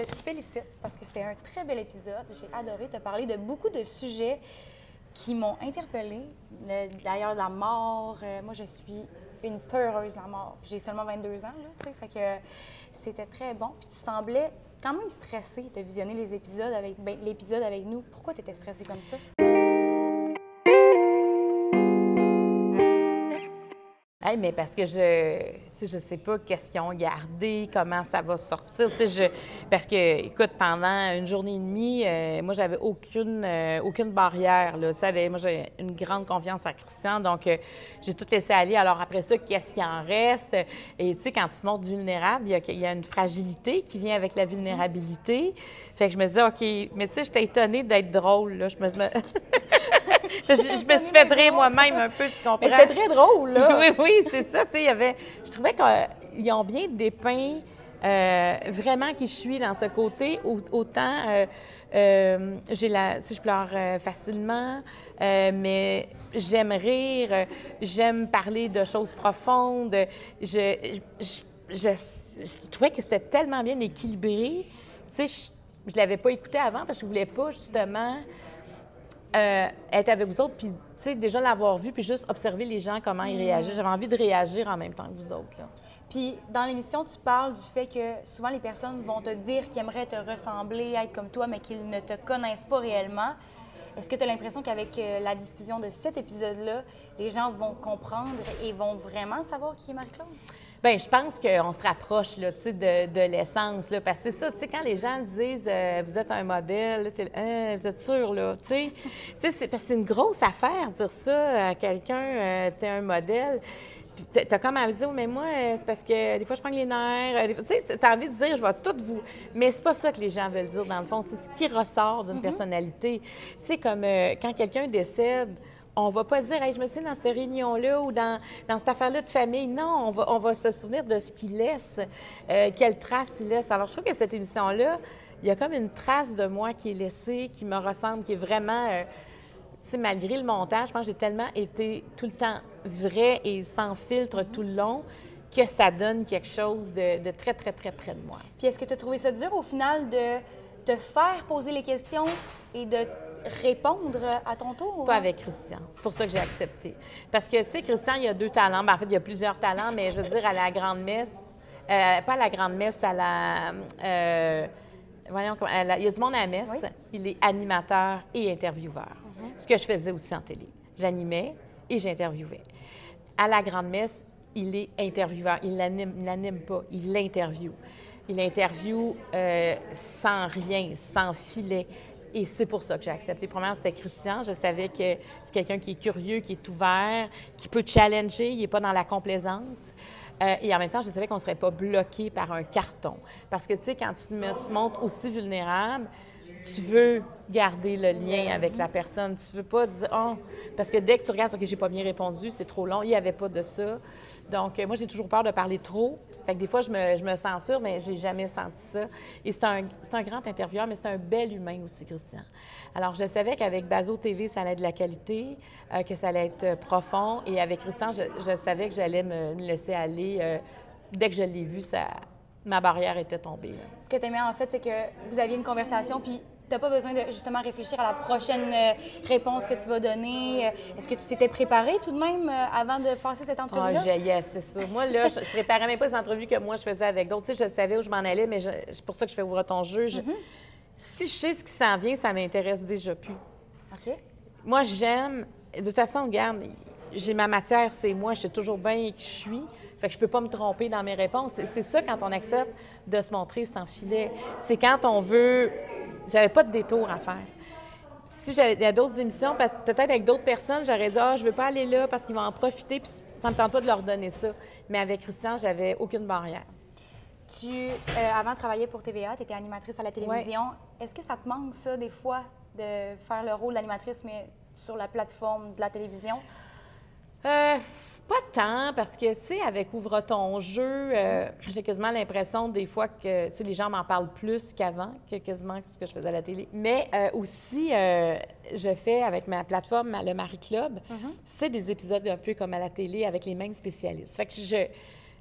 te félicite parce que c'était un très bel épisode. J'ai adoré te parler de beaucoup de sujets qui m'ont interpellée. D'ailleurs, la mort. Moi, je suis une peureuse de la mort. J'ai seulement 22 ans, là, tu sais, fait que c'était très bon. Puis tu semblais quand même stressée de visionner les épisodes l'épisode avec nous. Pourquoi tu étais stressée comme ça? Hey, mais parce que je sais pas qu'est-ce qu'ils ont gardé, comment ça va sortir. Parce que, écoute, pendant une journée et demie, moi, j'avais aucune barrière. Là, moi, j'ai une grande confiance en Christian, donc j'ai tout laissé aller. Alors après ça, qu'est-ce qu'il en reste? Et tu sais, quand tu te montres vulnérable, il y a une fragilité qui vient avec la vulnérabilité. Fait que je me disais, OK, mais tu sais, j'étais étonnée d'être drôle. Là. Je me suis fait rire moi-même un peu, tu comprends? Mais c'était très drôle, là! Oui, c'est ça. Tu sais, je trouvais qu'ils ont bien dépeint vraiment qui je suis dans ce côté. Autant, si je pleure facilement, mais j'aime rire, j'aime parler de choses profondes. Je trouvais que c'était tellement bien équilibré. Tu sais, je ne l'avais pas écouté avant parce que je ne voulais pas, justement, être avec vous autres, puis, tu sais, déjà l'avoir vu, puis juste observer les gens, comment ils réagissent. J'avais envie de réagir en même temps que vous autres, là. Puis, dans l'émission, tu parles du fait que souvent les personnes vont te dire qu'ils aimeraient te ressembler, être comme toi, mais qu'ils ne te connaissent pas réellement. Est-ce que tu as l'impression qu'avec la diffusion de cet épisode-là, les gens vont comprendre et vont vraiment savoir qui est Marie-Claude? Bien, je pense qu'on se rapproche là, tu sais, de l'essence, là, parce que c'est ça, tu sais, quand les gens disent vous êtes un modèle, là, vous êtes sûr, là, tu sais, parce que c'est une grosse affaire dire ça à quelqu'un, tu es un modèle. Puis t'as comme envie de dire, mais moi, c'est parce que des fois, je prends les nerfs. Tu sais, t'as envie de dire, je vais tout vous. Mais c'est pas ça que les gens veulent dire, dans le fond. C'est ce qui ressort d'une personnalité. Tu sais, comme quand quelqu'un décède, on va pas dire, hey, je me souviens dans cette réunion-là ou dans cette affaire-là de famille. Non, on va se souvenir de ce qu'il laisse, quelle trace il laisse. Alors, je trouve que cette émission-là, il y a comme une trace de moi qui est laissée, qui me ressemble, qui est vraiment. Tu sais, malgré le montage, je pense que j'ai tellement été tout le temps vrai et sans filtre tout le long que ça donne quelque chose de très, très, très près de moi. Puis est-ce que tu as trouvé ça dur au final de te faire poser les questions et de répondre à ton tour? Pas avec Christian. C'est pour ça que j'ai accepté. Parce que, tu sais, Christian, il y a 2 talents. Ben, en fait, il y a plusieurs talents, mais je veux dire, à la grande-messe, pas à la grande-messe, à la... voyons, il y a du monde à la messe. Oui. Il est animateur et intervieweur. Ce que je faisais aussi en télé. J'animais et j'interviewais. À la grande-messe, il est intervieweur. Il l'anime pas, il l'interviewe. Il l'interviewe sans rien, sans filet. Et c'est pour ça que j'ai accepté. Premièrement, c'était Christian. Je savais que c'est quelqu'un qui est curieux, qui est ouvert, qui peut challenger. Il n'est pas dans la complaisance. Et en même temps, je savais qu'on ne serait pas bloqué par un carton. Parce que, tu sais, quand tu te montres aussi vulnérable, tu veux garder le lien avec la personne. Tu veux pas dire « Oh! » Parce que dès que tu regardes « OK, j'ai pas bien répondu, c'est trop long. » Il n'y avait pas de ça. Donc, moi, j'ai toujours peur de parler trop. Fait que des fois, je me censure, mais j'ai jamais senti ça. Et c'est un grand intervieweur, mais c'est un bel humain aussi, Christian. Alors, je savais qu'avec Bazo TV, ça allait être de la qualité, que ça allait être profond. Et avec Christian, je savais que j'allais me laisser aller. Dès que je l'ai vu, ma barrière était tombée. Là. Ce que tu aimais, en fait, c'est que vous aviez une conversation, puis tu n'as pas besoin de justement réfléchir à la prochaine réponse que tu vas donner. Est-ce que tu t'étais préparée tout de même avant de passer cette entrevue-là? Oh, yes, c'est ça. Moi, là, je ne préparais même pas les entrevues que moi, je faisais avec d'autres. Tu sais, je savais où je m'en allais, mais c'est pour ça que je fais Ouvre ton jeu. Si je sais ce qui s'en vient, ça m'intéresse déjà plus. OK. Moi, j'aime... De toute façon, regarde, j'ai ma matière, c'est moi, je sais toujours bien qui je suis. Fait que je peux pas me tromper dans mes réponses. C'est ça quand on accepte de se montrer sans filet. C'est quand on veut... J'avais pas de détour à faire. Si j'avais d'autres émissions, peut-être avec d'autres personnes, j'aurais dit « Ah, je veux pas aller là parce qu'ils vont en profiter, puis ça me tente pas de leur donner ça. » Mais avec Christian, j'avais aucune barrière. Avant de travailler pour TVA, tu étais animatrice à la télévision. Ouais. Est-ce que ça te manque, ça, des fois, de faire le rôle d'animatrice, mais sur la plateforme de la télévision? Pas tant, parce que, tu sais, avec Ouvre ton jeu, j'ai quasiment l'impression des fois que, tu sais, les gens m'en parlent plus qu'avant, que quasiment ce que je faisais à la télé. Mais aussi, je fais avec ma plateforme, le Marie Club, c'est des épisodes un peu comme à la télé avec les mêmes spécialistes. Fait que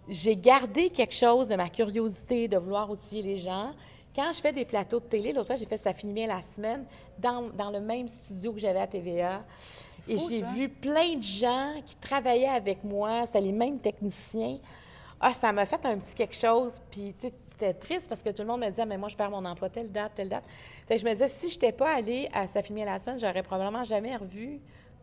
j'ai gardé quelque chose de ma curiosité de vouloir outiller les gens quand je fais des plateaux de télé, l'autre fois, j'ai fait Ça finit bien la semaine dans le même studio que j'avais à TVA. Et j'ai vu plein de gens qui travaillaient avec moi, c'était les mêmes techniciens. Ah, ça m'a fait un petit quelque chose. Puis, tu sais, c'était triste parce que tout le monde me disait, mais moi, je perds mon emploi telle date, telle date. Fait que je me disais, si je n'étais pas allée à Ça finit bien la semaine, j'aurais probablement jamais revu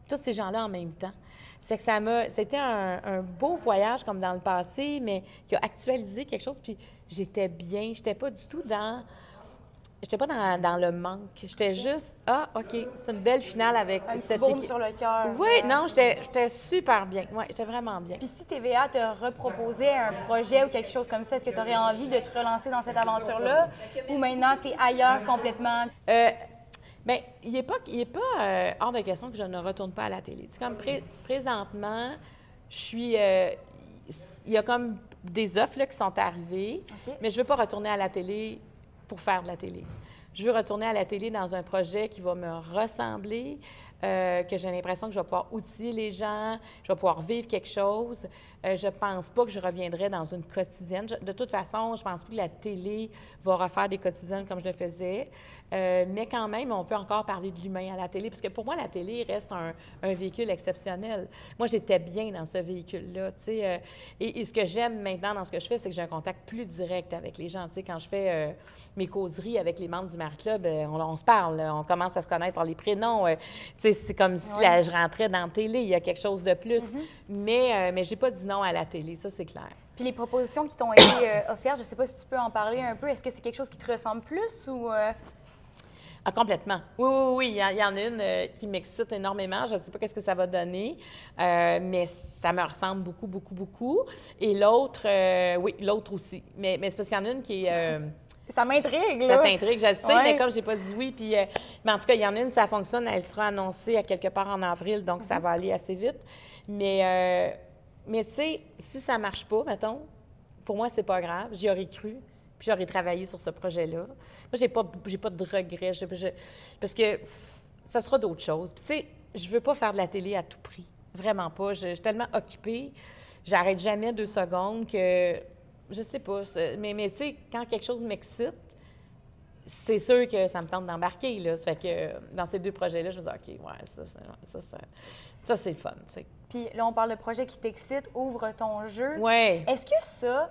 tous ces gens-là en même temps. C'est que c'était un beau voyage comme dans le passé, mais qui a actualisé quelque chose. Puis j'étais bien. J'étais pas du tout dans le manque. J'étais juste, OK, c'est une belle finale avec cette équipe. Sur le cœur. Oui, non, j'étais super bien. Oui, j'étais vraiment bien. Puis si TVA te reproposait un projet ou quelque chose comme ça, est-ce que tu aurais envie de te relancer dans cette aventure-là ou maintenant tu es ailleurs complètement? Bien, il n'est pas hors de question que je ne retourne pas à la télé. Tu sais, comme présentement, je suis... il y a comme des offres là, qui sont arrivées, mais je ne veux pas retourner à la télé pour faire de la télé. Je veux retourner à la télé dans un projet qui va me ressembler, que j'ai l'impression que je vais pouvoir outiller les gens, je vais pouvoir vivre quelque chose. Je ne pense pas que je reviendrai dans une quotidienne. De toute façon, je ne pense pas que la télé va refaire des quotidiennes comme je le faisais. Mais quand même, on peut encore parler de l'humain à la télé, parce que pour moi, la télé reste un véhicule exceptionnel. Moi, j'étais bien dans ce véhicule-là, tu sais. Et ce que j'aime maintenant dans ce que je fais, c'est que j'ai un contact plus direct avec les gens. Tu sais, quand je fais mes causeries avec les membres du Marie Club, on se parle, on commence à se connaître par les prénoms. Tu sais, c'est comme si je rentrais dans la télé, il y a quelque chose de plus. Mais je n'ai pas dit non à la télé, ça, c'est clair. Puis les propositions qui t'ont été offertes, je ne sais pas si tu peux en parler un peu. Est-ce que c'est quelque chose qui te ressemble plus ou... Ah, complètement. Oui. Il y en a une qui m'excite énormément. Je ne sais pas qu'est-ce que ça va donner, mais ça me ressemble beaucoup, beaucoup, beaucoup. Et l'autre, oui, l'autre aussi. Mais c'est parce qu'il y en a une qui est... Ça m'intrigue, là. Ça t'intrigue, je le sais, mais comme je n'ai pas dit oui, puis... mais en tout cas, il y en a une, ça fonctionne, elle sera annoncée à quelque part en avril, donc ça va aller assez vite. Mais tu sais, si ça ne marche pas, mettons, pour moi, c'est pas grave, j'y aurais cru. Puis j'aurais travaillé sur ce projet-là. Moi, j'ai pas de regrets, parce que ça sera d'autres choses. Puis tu sais, je veux pas faire de la télé à tout prix. Vraiment pas. Je suis tellement occupée. J'arrête jamais 2 secondes que... Je sais pas. Mais tu sais, quand quelque chose m'excite, c'est sûr que ça me tente d'embarquer, là. Ça fait que dans ces 2 projets-là, je me dis, OK, ouais, ça c'est le fun, tu sais. Puis là, on parle de projet qui t'excite, ouvre ton jeu. Oui. Est-ce que ça...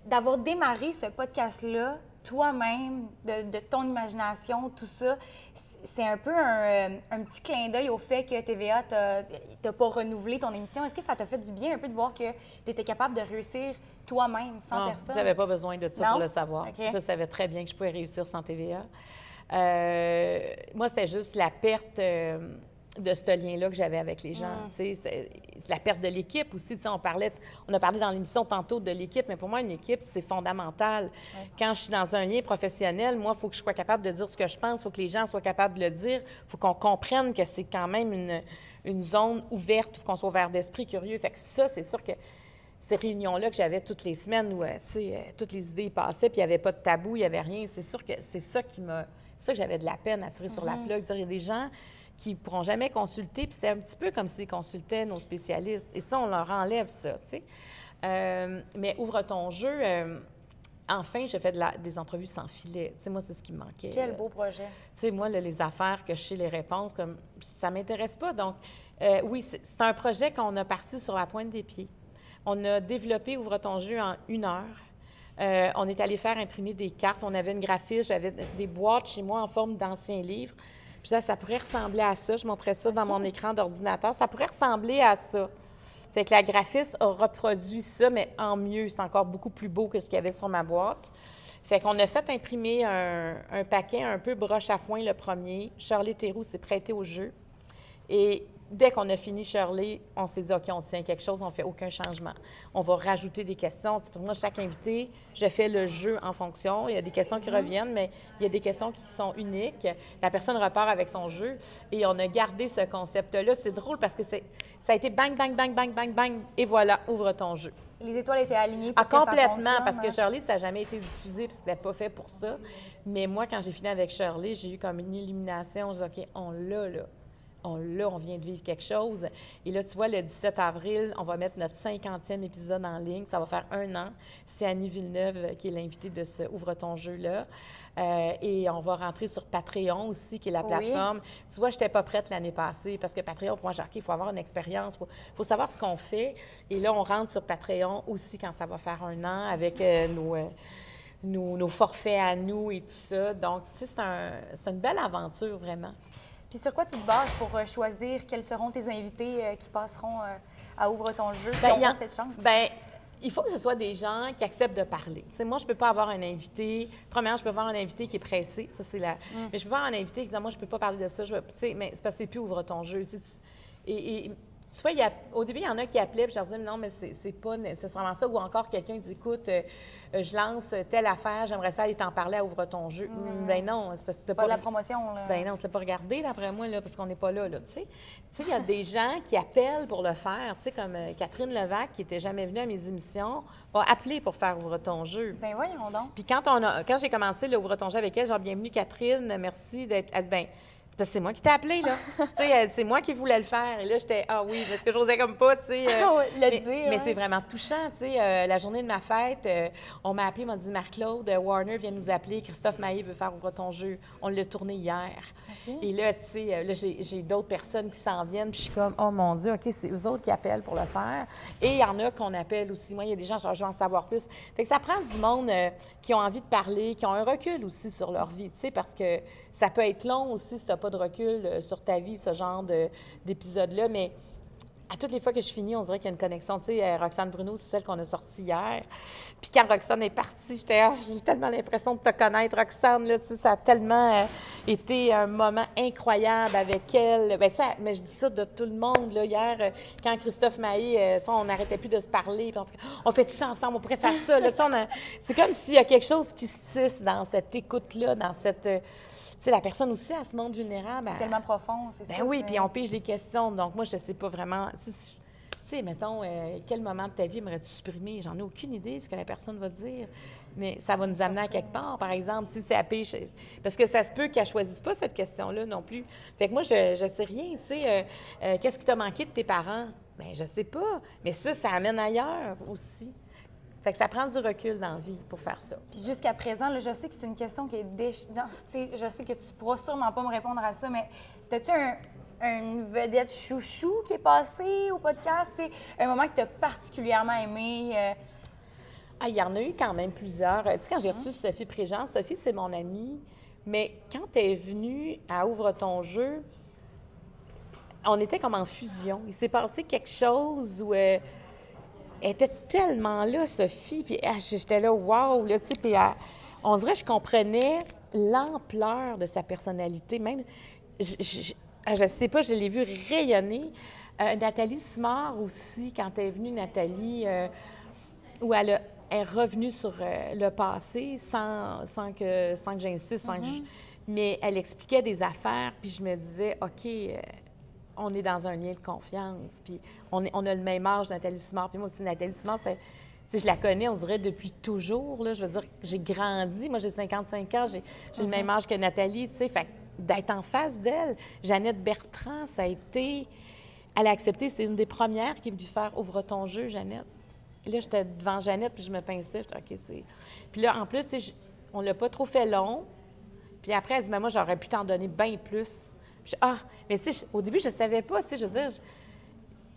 d'avoir démarré ce podcast-là, toi-même, de ton imagination, tout ça, c'est un peu un petit clin d'œil au fait que TVA t'a pas renouvelé ton émission. Est-ce que ça t'a fait du bien un peu de voir que tu étais capable de réussir toi-même, sans personne? J'avais pas besoin de ça pour le savoir. Okay. Je savais très bien que je pouvais réussir sans TVA. Moi, c'était juste la perte... de ce lien-là que j'avais avec les gens. C'est la perte de l'équipe aussi. On a parlé dans l'émission tantôt de l'équipe, mais pour moi, une équipe, c'est fondamental. Ouais. Quand je suis dans un lien professionnel, moi, il faut que je sois capable de dire ce que je pense, il faut que les gens soient capables de le dire, il faut qu'on comprenne que c'est quand même une zone ouverte, il faut qu'on soit ouvert d'esprit, curieux. Fait que ça, c'est sûr que ces réunions-là que j'avais toutes les semaines où, toutes les idées passaient, puis il n'y avait pas de tabou, il n'y avait rien, c'est sûr que c'est ça qui m'a... C'est ça que j'avais de la peine à tirer sur la plug, dire il y a des gens qui ne pourront jamais consulter, puis c'est un petit peu comme s'ils consultaient nos spécialistes. Et ça, on leur enlève ça, tu sais. Mais ouvre ton jeu. Enfin, j'ai fait des entrevues sans filet. Tu sais, moi, c'est ce qui me manquait. Quel beau projet. Tu sais, moi, là, les affaires que je sais les réponses, comme ça ne m'intéresse pas. Donc, oui, c'est un projet qu'on a parti sur la pointe des pieds. On a développé Ouvre ton jeu en 1 heure. On est allé faire imprimer des cartes. On avait une graphiste, j'avais des boîtes chez moi en forme d'anciens livres. Puis là, ça pourrait ressembler à ça. Je montrais ça dans mon écran d'ordinateur. Ça pourrait ressembler à ça. Fait que la graphiste a reproduit ça, mais en mieux. C'est encore beaucoup plus beau que ce qu'il y avait sur ma boîte. Fait qu'on a fait imprimer un paquet un peu broche à foin le premier. Shirley Théroux s'est prêtée au jeu. Et dès qu'on a fini Shirley, on s'est dit, OK, on tient quelque chose, on ne fait aucun changement. On va rajouter des questions. Parce que moi, chaque invité, je fais le jeu en fonction. Il y a des questions qui reviennent, mais il y a des questions qui sont uniques. La personne repart avec son jeu. Et on a gardé ce concept-là. C'est drôle parce que ça a été bang, bang, bang, bang, bang, bang. Et voilà, ouvre ton jeu. Les étoiles étaient alignées pour que complètement, ça fonctionne, parce que Shirley, ça n'a jamais été diffusé puis c'était pas fait pour ça. Mais moi, quand j'ai fini avec Shirley, j'ai eu comme une illumination. Je dis, OK, on l'a, là. on vient de vivre quelque chose. Et là, tu vois, le 17 avril, on va mettre notre 50e épisode en ligne. Ça va faire 1 an. C'est Annie Villeneuve qui est l'invitée de ce Ouvre ton jeu-là. Et on va rentrer sur Patreon aussi, qui est la plateforme. Tu vois, je n'étais pas prête l'année passée parce que Patreon, pour moi, j'ai dit, il faut avoir une expérience, il faut savoir ce qu'on fait. Et là, on rentre sur Patreon aussi quand ça va faire 1 an avec nos forfaits à nous et tout ça. Donc, tu sais, c'est une belle aventure, vraiment. Puis sur quoi tu te bases pour choisir quels seront tes invités qui passeront à Ouvre ton jeu, qui auront cette chance? Bien, il faut que ce soit des gens qui acceptent de parler. T'sais, moi, je ne peux pas avoir un invité. Premièrement, je peux avoir un invité qui est pressé. Ça, c'est la. Mais je peux pas avoir un invité qui dit moi, je ne peux pas parler de ça. Mais c'est parce que c'est plus Ouvre ton jeu. Tu vois, au début, il y en a qui appelaient, puis je leur disais, non, mais c'est pas nécessairement ça. Ou encore quelqu'un dit, écoute, je lance telle affaire, j'aimerais ça aller t'en parler à Ouvre ton jeu. Ben non, c'était pas de la promotion, là. Ben non, tu l'as pas regardé, d'après moi, là, parce qu'on n'est pas là, tu sais. Tu sais, il y a des gens qui appellent pour le faire, tu sais, comme Catherine Levac, qui n'était jamais venue à mes émissions, a appelé pour faire Ouvre ton jeu. Ben voyons donc. Puis quand j'ai commencé le Ouvre ton jeu avec elle, genre, bienvenue Catherine, merci d'être. Elle dit, ben, parce que c'est moi qui t'ai appelé, là. Tu sais, c'est moi qui voulais le faire. Et là, j'étais, ah oui, parce que j'osais comme pas, tu sais. Mais c'est vraiment touchant, tu sais. La journée de ma fête, on m'a appelé, m'a dit, Marc-Claude, Warner vient nous appeler, Christophe Maé veut faire Ouvre ton jeu. On l'a tourné hier. Okay. Et là, tu sais, là, j'ai d'autres personnes qui s'en viennent, puis je suis comme, oh mon Dieu, OK, c'est eux autres qui appellent pour le faire. Et il y en a qu'on appelle aussi. Moi, il y a des gens, je veux en savoir plus. Fait que ça prend du monde qui ont envie de parler, qui ont un recul aussi sur leur vie, tu sais, parce que ça peut être long aussi si tu n'as pas de recul sur ta vie, ce genre d'épisode-là, mais à toutes les fois que je finis, on dirait qu'il y a une connexion. Tu sais, Roxane Bruno, c'est celle qu'on a sortie hier. Puis quand Roxane est partie, j'ai tellement l'impression de te connaître, Roxane. Là, tu sais, ça a tellement été un moment incroyable avec elle. Bien, mais je dis ça de tout le monde. Là, hier, quand Christophe Maé, on n'arrêtait plus de se parler. Puis on fait tout ça ensemble, on pourrait faire ça. Là, c'est comme s'il y a quelque chose qui se tisse dans cette écoute-là, dans cette... Tu sais, la personne aussi, elle se montre vulnérable. C'est tellement profond, c'est ça. Ben oui, puis on pige les questions. Donc, moi, je ne sais pas vraiment. Tu sais, mettons, quel moment de ta vie aimerais-tu supprimer? J'en ai aucune idée de ce que la personne va dire. Mais ça va nous amener à quelque part, par exemple, si c'est à pige. Parce que ça se peut qu'elle ne choisisse pas cette question-là non plus. Fait que moi, je ne sais rien. Tu sais, qu'est-ce qui t'a manqué de tes parents? Bien, je ne sais pas. Mais ça amène ailleurs aussi. Fait que ça prend du recul dans la vie pour faire ça. Puis jusqu'à présent, là, je sais que c'est une question qui est je sais que tu pourras sûrement pas me répondre à ça, mais as-tu une vedette chouchou qui est passée au podcast? T'sais, un moment que tu as particulièrement aimé? Il y en a eu quand même plusieurs. Tu sais, quand j'ai reçu Sophie Préjean, Sophie, c'est mon amie, mais quand elle est venue à Ouvre ton jeu, on était comme en fusion. Il s'est passé quelque chose où... Elle était tellement là, Sophie, puis j'étais là, wow, là, tu sais, puis on dirait que je comprenais l'ampleur de sa personnalité. Même, je sais pas, je l'ai vue rayonner. Nathalie Simard aussi, quand elle est venue, Nathalie, où elle est revenue sur le passé sans que j'insiste, mais elle expliquait des affaires, puis je me disais, OK... on est dans un lien de confiance. Puis on a le même âge, Nathalie Simard. Puis moi, Nathalie Simard, je la connais, on dirait, depuis toujours. Là, je veux dire, j'ai grandi. Moi, j'ai 55 ans, j'ai le même âge que Nathalie, tu sais. Fait d'être en face d'elle, Jeannette Bertrand, ça a été... Elle a accepté, c'est une des premières qui est venue faire « Ouvre ton jeu, Jeannette ». Et là, j'étais devant Jeannette, puis je me pinçais. OK, c'est... Puis là, en plus, on l'a pas trop fait long. Puis après, elle dit « Mais moi, j'aurais pu t'en donner bien plus. » Mais tu sais, au début, je ne savais pas, tu sais, je veux dire,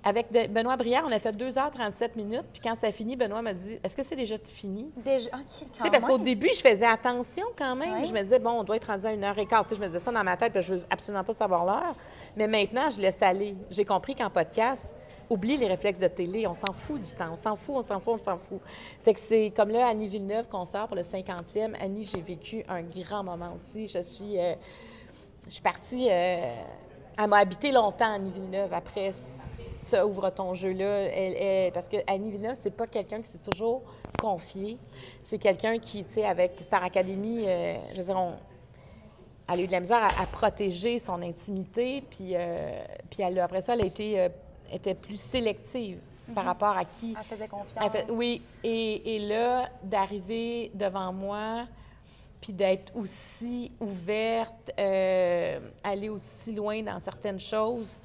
avec Benoît Brière, on a fait 2h37 minutes, puis quand ça a fini, Benoît m'a dit, est-ce que c'est déjà fini? Déjà, OK, tu sais, parce qu'au début, je faisais attention quand même, puis je me disais, bon, on doit être rendu à 1h15, tu sais, je me disais ça dans ma tête, puis je ne veux absolument pas savoir l'heure, mais maintenant, je laisse aller. J'ai compris qu'en podcast, oublie les réflexes de télé, on s'en fout du temps, on s'en fout. Fait que c'est comme là, Annie Villeneuve, qu'on sort pour le 50e. Annie, j'ai vécu un grand moment aussi. Je suis partie... elle m'a habité longtemps, Annie Villeneuve, après ça, Ouvre ton jeu-là. Parce que Annie Villeneuve, c'est pas quelqu'un qui s'est toujours confié. C'est quelqu'un qui, tu sais, avec Star Academy, je veux dire, elle a eu de la misère à protéger son intimité, puis après ça, elle était plus sélective par rapport à qui... Elle faisait confiance. Oui, et là, d'arriver devant moi... puis d'être aussi ouverte, aller aussi loin dans certaines choses.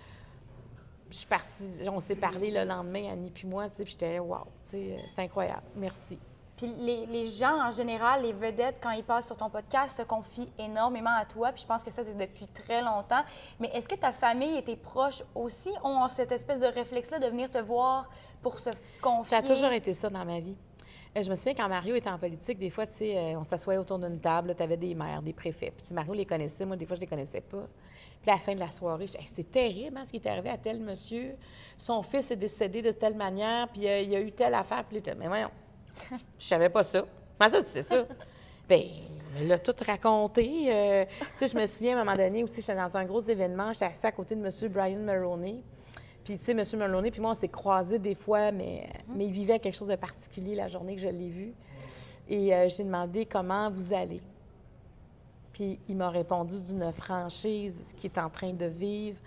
Je suis partie, on s'est parlé le lendemain, Annie puis moi, tu sais, puis j'étais « wow », tu sais, c'est incroyable, merci. Puis les gens, en général, les vedettes, quand ils passent sur ton podcast, se confient énormément à toi. Puis je pense que ça, c'est depuis très longtemps. Mais est-ce que ta famille et tes proches aussi ont cette espèce de réflexe-là de venir te voir pour se confier? Ça a toujours été ça dans ma vie. Je me souviens, quand Mario était en politique, des fois, tu sais, on s'assoyait autour d'une table, tu avais des maires, des préfets. Puis Mario les connaissait, moi, des fois, je les connaissais pas. Puis à la fin de la soirée, je disais, c'était terrible, hein, ce qui est arrivé à tel monsieur. Son fils est décédé de telle manière, puis il y a eu telle affaire. Puis mais voyons. Je savais pas ça. Comment ça, tu sais ça? Bien, il l'a tout raconté. Tu sais, je me souviens, à un moment donné, aussi, j'étais dans un gros événement, j'étais assise à côté de M. Brian Mulroney. Puis, tu sais, M. Mulroney, puis moi, on s'est croisés des fois, mais il vivait quelque chose de particulier la journée que je l'ai vu. Et j'ai demandé comment vous allez. Puis, il m'a répondu d'une franchise, ce qu'il est en train de vivre.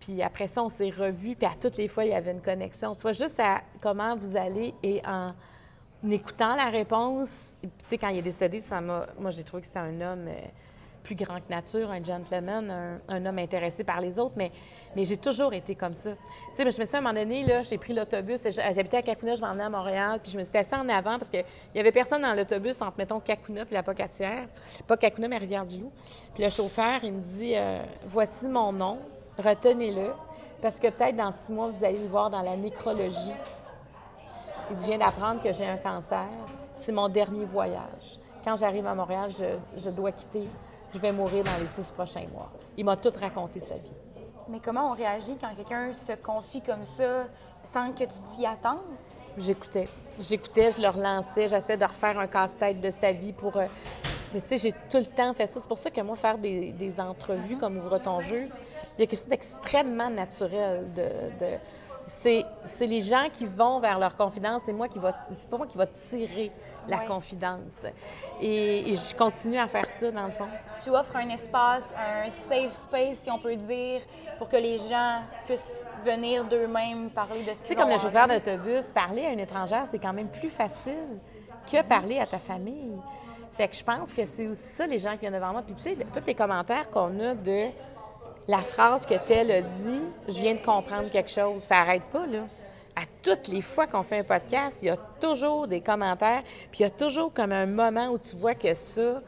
Puis après ça, on s'est revus, puis à toutes les fois, il y avait une connexion. Tu vois, juste à comment vous allez et en écoutant la réponse, tu sais, quand il est décédé, moi, j'ai trouvé que c'était un homme plus grand que nature, un gentleman, un homme intéressé par les autres, mais j'ai toujours été comme ça. Tu sais, je me suis à un moment donné, là, j'ai pris l'autobus, j'habitais à Cacouna, je m'en venais à Montréal, puis je me suis assise en avant parce qu'il n'y avait personne dans l'autobus entre, mettons, Cacouna puis la Pocatière. Pas Cacouna, mais Rivière-du-Loup. Puis le chauffeur, il me dit voici mon nom, retenez-le, parce que peut-être dans 6 mois, vous allez le voir dans la nécrologie. Il dit, je viens d'apprendre que j'ai un cancer. C'est mon dernier voyage. Quand j'arrive à Montréal, je dois quitter. Je vais mourir dans les 6 prochains mois. Il m'a tout raconté sa vie. Mais comment on réagit quand quelqu'un se confie comme ça sans que tu t'y attendes? J'écoutais, je le relançais. J'essayais de refaire un casse-tête de sa vie pour... Mais tu sais, j'ai tout le temps fait ça. C'est pour ça que moi, faire des entrevues comme Ouvre ton jeu, il y a quelque chose d'extrêmement naturel C'est les gens qui vont vers leur confidence, c'est pas moi qui va tirer la confidence. Et je continue à faire ça, dans le fond. Tu offres un espace, un safe space, si on peut dire, pour que les gens puissent venir d'eux-mêmes parler de ce qu'ils ont. Tu sais, comme le chauffeur d'autobus, parler à une étrangère, c'est quand même plus facile que parler à ta famille. Fait que je pense que c'est aussi ça, les gens qui viennent devant moi. Puis tu sais, tous les commentaires qu'on a de... La phrase que Tel a dit, je viens de comprendre quelque chose, ça n'arrête pas, là. À toutes les fois qu'on fait un podcast, il y a toujours des commentaires, puis il y a toujours comme un moment où tu vois que ça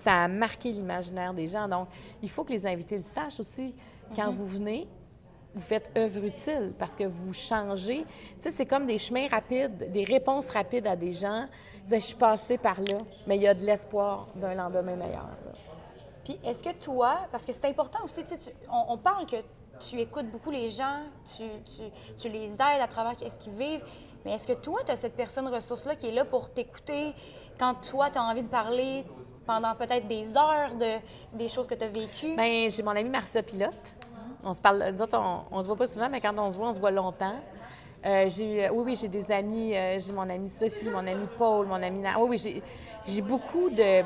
a marqué l'imaginaire des gens. Donc, il faut que les invités le sachent aussi. Quand vous venez, vous faites œuvre utile parce que vous changez. Tu sais, c'est comme des chemins rapides, des réponses rapides à des gens. Vous dites, je suis passée par là, mais il y a de l'espoir d'un lendemain meilleur, là. Puis est-ce que toi, parce que c'est important aussi, tu sais, on parle que tu écoutes beaucoup les gens, tu les aides à travers ce qu'ils vivent, mais est-ce que toi, tu as cette personne ressource-là qui est là pour t'écouter quand toi, tu as envie de parler pendant peut-être des heures des choses que tu as vécues? Bien, j'ai mon amie Marcia Pilote. On se parle, nous autres, on se voit pas souvent, mais quand on se voit longtemps. J'ai des amis, j'ai mon amie Sophie, mon ami Paul, mon ami... Oui, j'ai beaucoup de...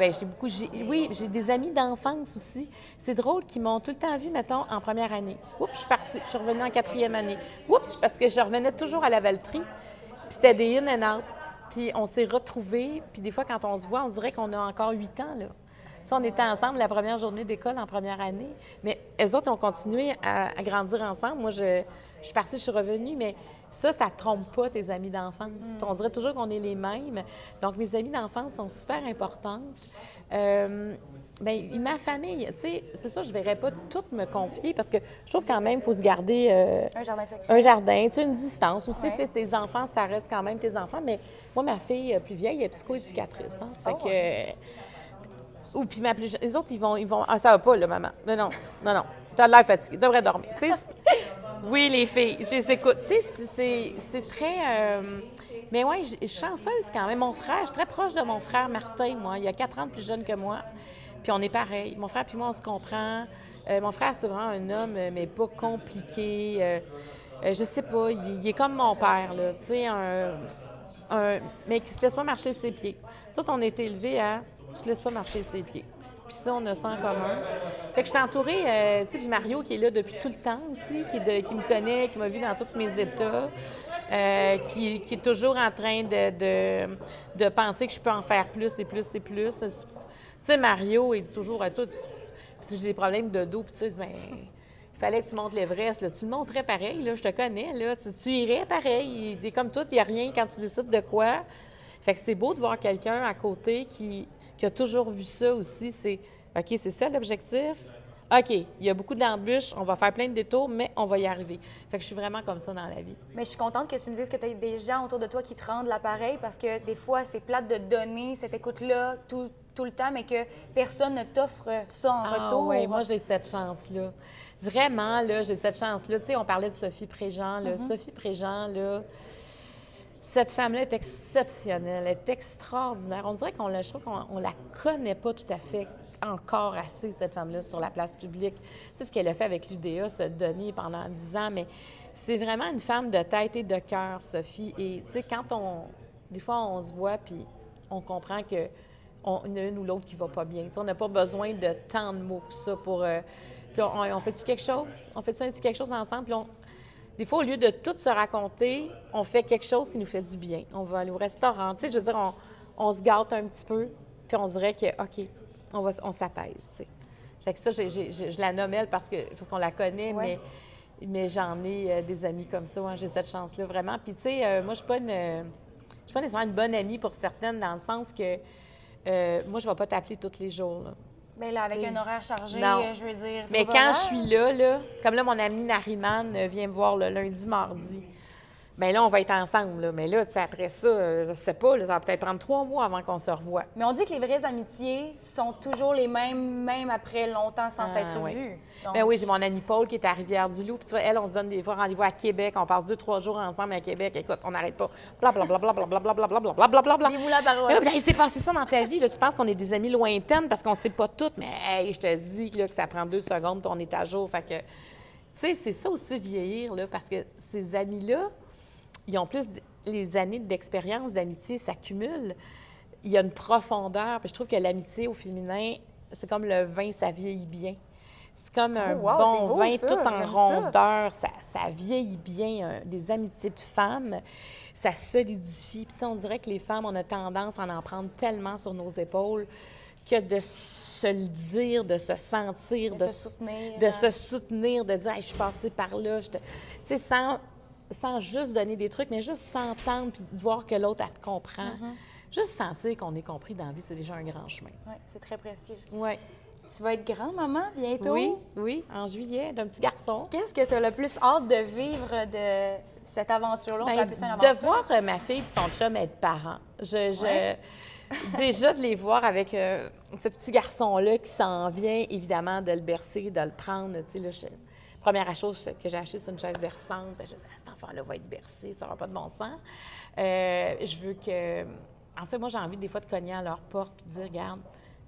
j'ai des amis d'enfance aussi. C'est drôle qu'ils m'ont tout le temps vue, mettons, en première année. Oups, je suis partie, je suis revenue en 4e année. Oups, parce que je revenais toujours à la Valtrie. Puis c'était des in and out. Puis on s'est retrouvés, puis des fois, quand on se voit, on dirait qu'on a encore 8 ans, là. Ça, on était ensemble la première journée d'école en première année. Mais eux autres ont continué à grandir ensemble. Moi, je suis partie, je suis revenue, mais... Ça ne trompe pas tes amis d'enfance. On dirait toujours qu'on est les mêmes. Donc, mes amis d'enfance sont super importantes. Ma famille, tu sais, c'est ça, je ne verrais pas tout me confier parce que je trouve quand même qu'il faut se garder un jardin secret. Un jardin, tu sais, une distance. Aussi, Ouais. tes enfants, ça reste quand même tes enfants. Mais moi, ma fille plus vieille est psychoéducatrice. Hein, ça fait que... Ou puis ma plus jeune... Les autres, ils vont... Ah, ça va pas, là, maman. Non. Tu as l'air fatiguée. Tu devrais dormir. Tu sais, oui, les filles, je les écoute. Tu sais, c'est très... Mais oui, je suis chanceuse quand même. Mon frère, je suis très proche de mon frère Martin, moi. Il a 4 ans de plus jeune que moi. Puis on est pareil. Mon frère puis moi, on se comprend. Mon frère, c'est vraiment un homme, mais pas compliqué. Je sais pas, il est comme mon père, là. Tu sais, mais qui se laisse pas marcher ses pieds. Tout, on a été élevés à « tu te laisses pas marcher ses pieds ». Puis ça, on a ça en commun. Fait que je suis entourée, tu sais, puis Mario qui est là depuis tout le temps aussi, qui me connaît, qui m'a vu dans tous mes états, qui est toujours en train de penser que je peux en faire plus et plus et plus. sais, Mario, il dit toujours à toi, parce que j'ai des problèmes de dos, puis tu sais, ben, il fallait que tu montes l'Everest, là. Tu le montrais pareil, là, je te connais, là. Tu irais pareil. Il est comme toi, il n'y a rien quand tu décides de quoi. Fait que c'est beau de voir quelqu'un à côté qui a toujours vu ça aussi. C'est, OK, c'est ça l'objectif? OK, il y a beaucoup d'embûches, on va faire plein de détours, mais on va y arriver. Fait que je suis vraiment comme ça dans la vie. Mais je suis contente que tu me dises que tu as des gens autour de toi qui te rendent l'appareil parce que des fois, c'est plate de donner cette écoute-là tout le temps, mais que personne ne t'offre ça en retour. Oui, moi, j'ai cette chance-là. Vraiment, là, j'ai cette chance-là. Tu sais, on parlait de Sophie Préjean, là. Sophie Préjean, là, cette femme-là est exceptionnelle, elle est extraordinaire. On dirait je trouve qu'on la connaît pas tout à fait encore assez, cette femme-là, sur la place publique. Tu sais, ce qu'elle a fait avec l'UDA, se donner pendant 10 ans, mais c'est vraiment une femme de tête et de cœur, Sophie. Et, tu sais, des fois, on se voit, puis on comprend que il y en a une ou l'autre qui va pas bien. Tu sais, on n'a pas besoin de tant de mots que ça pour... puis on fait-tu quelque chose? On fait-tu quelque chose ensemble? Puis des fois, au lieu de tout se raconter, on fait quelque chose qui nous fait du bien. On va aller au restaurant. Tu sais, je veux dire, on se gâte un petit peu, puis on dirait que, OK, on s'apaise, tu sais. Fait que ça, je la nomme elle parce qu'on la connaît, ouais. mais j'en ai des amis comme ça. Hein, j'ai cette chance-là, vraiment. Puis, tu sais, moi, je suis pas nécessairement une bonne amie pour certaines, dans le sens que moi, je ne vais pas t'appeler tous les jours, là. Bien là, avec un horaire chargé, non. je veux dire... Mais quand je suis là, comme là, mon amie Nariman vient me voir le lundi, mardi, bien là, on va être ensemble, là. Mais là, tu sais, après ça, je sais pas, là, ça va peut-être prendre 3 mois avant qu'on se revoie. Mais on dit que les vraies amitiés sont toujours les mêmes, même après longtemps sans s'être oui. vues. Donc... Bien oui, j'ai mon amie Paul qui est à Rivière-du-Loup. Puis tu vois, elle, on se donne des fois rendez-vous à Québec. On passe 2-3 jours ensemble à Québec. Écoute, on n'arrête pas. Blablabla. Des moules à parole. Il s'est passé ça dans ta vie. Là, tu penses qu'on est des amies lointaines parce qu'on ne sait pas toutes. Mais hey, je te dis là, que ça prend 2 secondes puis on est à jour. Fait que, tu sais, c'est ça aussi vieillir, là, parce que ces amis-là, ils ont plus... Les années d'expérience, d'amitié s'accumulent. Il y a une profondeur. Puis je trouve que l'amitié au féminin, c'est comme le vin, ça vieillit bien. C'est comme un bon beau, vin ça. tout en rondeur. Ça vieillit bien. Des amitiés de femmes, ça solidifie. Puis on dirait que les femmes, on a tendance à en prendre tellement sur nos épaules que de se le dire, de se sentir, de se soutenir, de dire hey, « je suis passée par là ». Tu sais, sans juste donner des trucs, mais juste s'entendre puis de voir que l'autre, elle te comprend. Juste sentir qu'on est compris dans la vie, c'est déjà un grand chemin. Oui, c'est très précieux. Oui. Tu vas être grand-maman bientôt? Oui, en juillet, d'un petit garçon. Qu'est-ce que tu as le plus hâte de vivre de cette aventure-là? Bien, de voir ma fille et son chum être parents. Déjà, de les voir avec ce petit garçon-là qui s'en vient, évidemment, de le bercer, de le prendre. Tu sais, là, première chose que j'ai achetée, c'est une chaise berçante. Je dis, cet enfant-là va être bercé, ça n'aura pas de bon sens. Je veux que... En fait, moi, j'ai envie des fois de cogner à leur porte et de dire, regarde,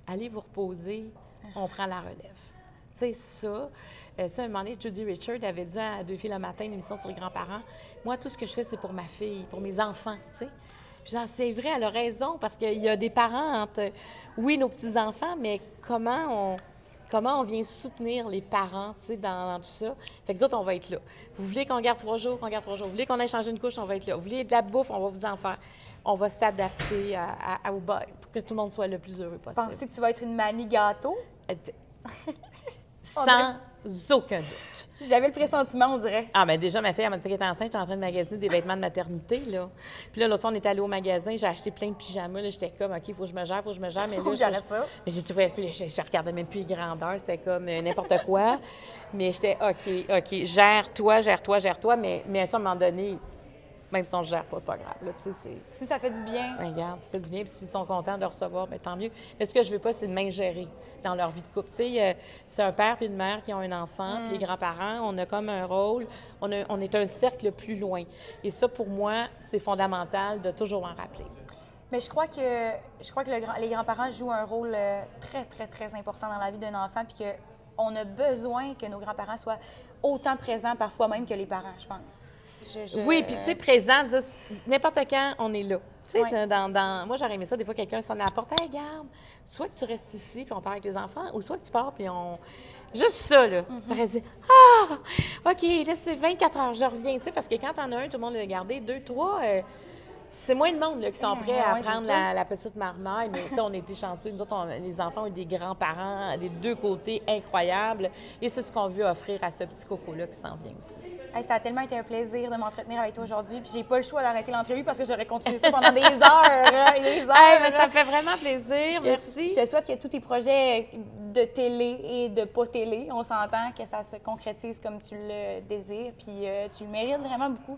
allez vous reposer, on prend la relève. Tu sais, ça. Tu sais, à un moment donné, Judy Richard avait dit à Deux filles le matin, une émission sur les grands-parents, moi, tout ce que je fais, c'est pour ma fille, pour mes enfants, tu sais. Puis genre, c'est vrai, elle a raison, parce qu'il y a des parents entre, oui, nos petits-enfants, mais comment on vient soutenir les parents, tu sais, dans tout ça. Fait que nous autres, on va être là. Vous voulez qu'on garde 3 jours, on garde 3 jours. Vous voulez qu'on aille changer une couche, on va être là. Vous voulez de la bouffe, on va vous en faire. On va s'adapter pour que tout le monde soit le plus heureux possible. Penses-tu que tu vas être une mamie gâteau? Sans aucun doute. J'avais le pressentiment, on dirait. Ah, bien déjà, ma fille, elle m'a dit qu'elle était enceinte, j'étais en train de magasiner des vêtements de maternité, là. Puis là, l'autre fois, on est allé au magasin, j'ai acheté plein de pyjamas, là, j'étais comme, OK, il faut que je me gère, mais faut que j'arrête ça. Mais je regardais même plus les grandeurs, c'était comme n'importe quoi. Mais j'étais, OK, gère-toi, mais à un moment donné, même si on ne gère pas, c'est pas grave. Là, tu sais, si ça fait du bien. Ben, regarde, ça fait du bien. Puis s'ils sont contents de recevoir, bien, tant mieux. Mais ce que je veux pas, c'est de m'ingérer dans leur vie de couple. Tu sais, c'est un père et une mère qui ont un enfant, puis les grands-parents, on a comme un rôle, on est un cercle plus loin. Et ça, pour moi, c'est fondamental de toujours en rappeler. Mais je crois que les grands-parents jouent un rôle très, très, très important dans la vie d'un enfant, puis qu'on a besoin que nos grands-parents soient autant présents, parfois même, que les parents, je pense. Oui, puis tu sais, présent, n'importe quand, on est là. Tu sais, ouais. Moi, j'aurais aimé ça, des fois, quelqu'un sonne à la porte, « Hey, regarde, soit que tu restes ici, puis on part avec les enfants, ou soit que tu pars, puis on... » Juste ça, là. On aurait dit, « Ah, OK, là, c'est 24 heures, je reviens. » Tu sais, parce que quand t'en as un, tout le monde l'a gardé. 2, 3, C'est moins de monde là, qui sont prêts à Ouais, prendre c'est ça. la petite marmaille, mais tu sais, on a été chanceux. Nous autres, les enfants ont eu des grands-parents des deux côtés incroyables. Et c'est ce qu'on veut offrir à ce petit coco-là qui s'en vient aussi. Hey, ça a tellement été un plaisir de m'entretenir avec toi aujourd'hui. Puis j'ai pas le choix d'arrêter l'entrevue parce que j'aurais continué ça pendant des heures. Des heures. Hey, mais ça me fait vraiment plaisir. Je Merci. te souhaite que tous tes projets de télé et de pas télé, on s'entend que ça se concrétise comme tu le désires. Puis tu le mérites vraiment beaucoup.